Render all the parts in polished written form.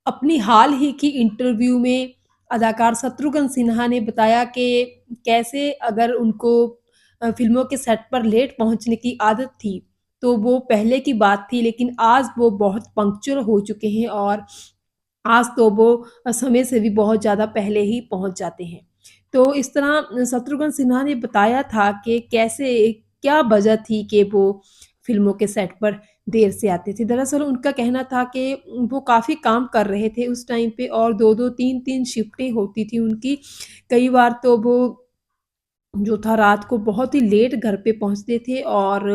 अपनी हाल ही की इंटरव्यू में अदाकार शत्रुघ्न सिन्हा ने बताया कि कैसे अगर उनको फ़िल्मों के सेट पर लेट पहुँचने की आदत थी, तो वो पहले की बात थी लेकिन आज वो बहुत पंक्चुअल हो चुके हैं और आज तो वो समय से भी बहुत ज़्यादा पहले ही पहुँच जाते हैं। तो इस तरह शत्रुघ्न सिन्हा ने बताया था कि कैसे क्या वजह थी कि वो फ़िल्मों के सेट पर देर से आते थे। दरअसल उनका कहना था कि वो काफ़ी काम कर रहे थे उस टाइम पे और 2-2 3-3 शिफ्टें होती थी उनकी। कई बार तो वो जो था रात को बहुत ही लेट घर पे पहुँचते थे और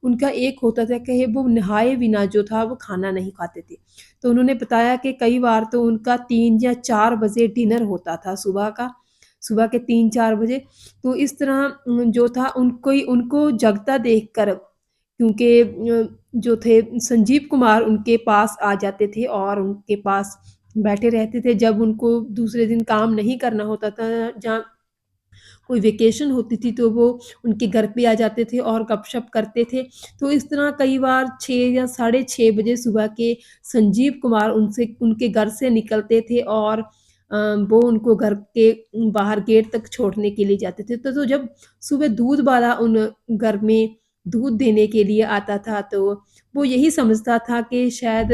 उनका एक होता था कि वो नहाए बिना जो था वो खाना नहीं खाते थे। तो उन्होंने बताया कि कई बार तो उनका 3 या 4 बजे डिनर होता था सुबह का, सुबह के 3-4 बजे। तो इस तरह जो था उनको जगता देखकर क्योंकि जो थे संजीव कुमार उनके पास आ जाते थे और उनके पास बैठे रहते थे जब उनको दूसरे दिन काम नहीं करना होता था जहाँ कोई वेकेशन होती थी तो वो उनके घर पे आ जाते थे और गपशप करते थे। तो इस तरह कई बार 6 या साढ़े 6 बजे सुबह के संजीव कुमार उनसे उनके घर से निकलते थे और वो उनको घर के बाहर गेट तक छोड़ने के लिए जाते थे। तो जब सुबह दूध वाला उन घर में दूध देने के लिए आता था तो वो यही समझता था कि शायद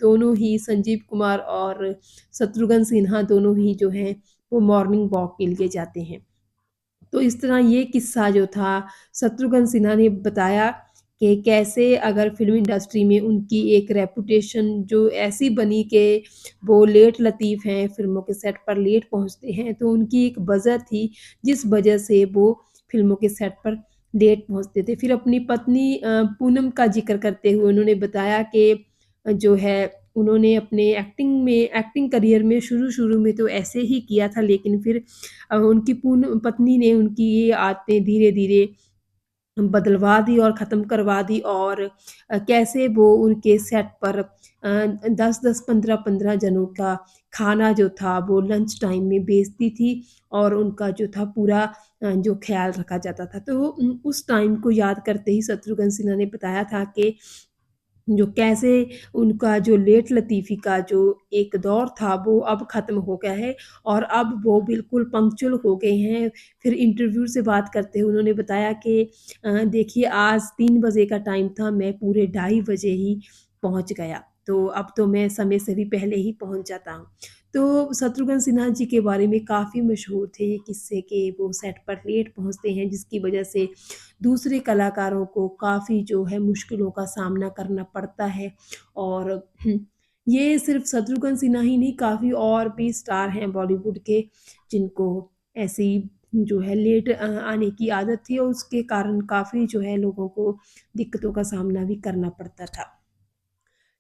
दोनों ही संजीव कुमार और शत्रुघ्न सिन्हा दोनों ही जो हैं वो मॉर्निंग वॉक के लिए जाते हैं। तो इस तरह ये किस्सा जो था शत्रुघ्न सिन्हा ने बताया कि कैसे अगर फ़िल्म इंडस्ट्री में उनकी एक रेपुटेशन जो ऐसी बनी कि वो लेट लतीफ़ हैं, फ़िल्मों के सेट पर लेट पहुँचते हैं, तो उनकी एक वजह थी, जिस वजह से वो फ़िल्मों के सेट पर लेट पहुँचते थे। फिर अपनी पत्नी पूनम का ज़िक्र करते हुए उन्होंने बताया कि जो है उन्होंने अपने एक्टिंग करियर में शुरू-शुरू में तो ऐसे ही किया था लेकिन फिर उनकी पूर्ण पत्नी ने उनकी ये आदतें धीरे-धीरे बदलवा दी और ख़त्म करवा दी और कैसे वो उनके सेट पर 10-10, 15-15 जनों का खाना जो था वो लंच टाइम में बेचती थी और उनका जो था पूरा जो ख़्याल रखा जाता था। तो उस टाइम को याद करते ही शत्रुघ्न सिन्हा ने बताया था कि जो कैसे उनका जो लेट लतीफ़ी का जो एक दौर था वो अब ख़त्म हो गया है और अब वो बिल्कुल पंक्चुअल हो गए हैं। फिर इंटरव्यू से बात करते हुए उन्होंने बताया कि देखिए आज 3 बजे का टाइम था, मैं पूरे ढाई बजे ही पहुँच गया। तो अब तो मैं समय से भी पहले ही पहुँच जाता हूँ। तो शत्रुघ्न सिन्हा जी के बारे में काफ़ी मशहूर थे ये किस्से कि वो सेट पर लेट पहुँचते हैं जिसकी वज़ह से दूसरे कलाकारों को काफ़ी जो है मुश्किलों का सामना करना पड़ता है और ये सिर्फ़ शत्रुघ्न सिन्हा ही नहीं काफ़ी और भी स्टार हैं बॉलीवुड के जिनको ऐसी जो है लेट आने की आदत थी और उसके कारण काफ़ी जो है लोगों को दिक्कतों का सामना भी करना पड़ता था।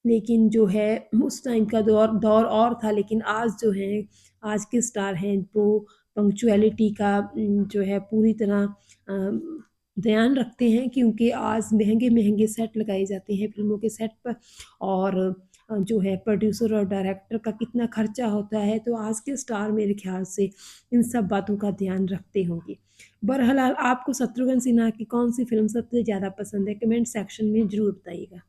लेकिन जो है उस टाइम का दौर दौर और था लेकिन आज जो है, आज के स्टार हैं वो पंक्चुअलिटी का जो है पूरी तरह ध्यान रखते हैं क्योंकि आज महँगे-महँगे सेट लगाए जाते हैं फ़िल्मों के सेट पर और जो है प्रोड्यूसर और डायरेक्टर का कितना खर्चा होता है, तो आज के स्टार मेरे ख़्याल से इन सब बातों का ध्यान रखते होंगे। बहरहाल आपको शत्रुघ्न सिन्हा की कौन-सी फ़िल्म सबसे ज़्यादा पसंद है? कमेंट सेक्शन में ज़रूर बताइएगा।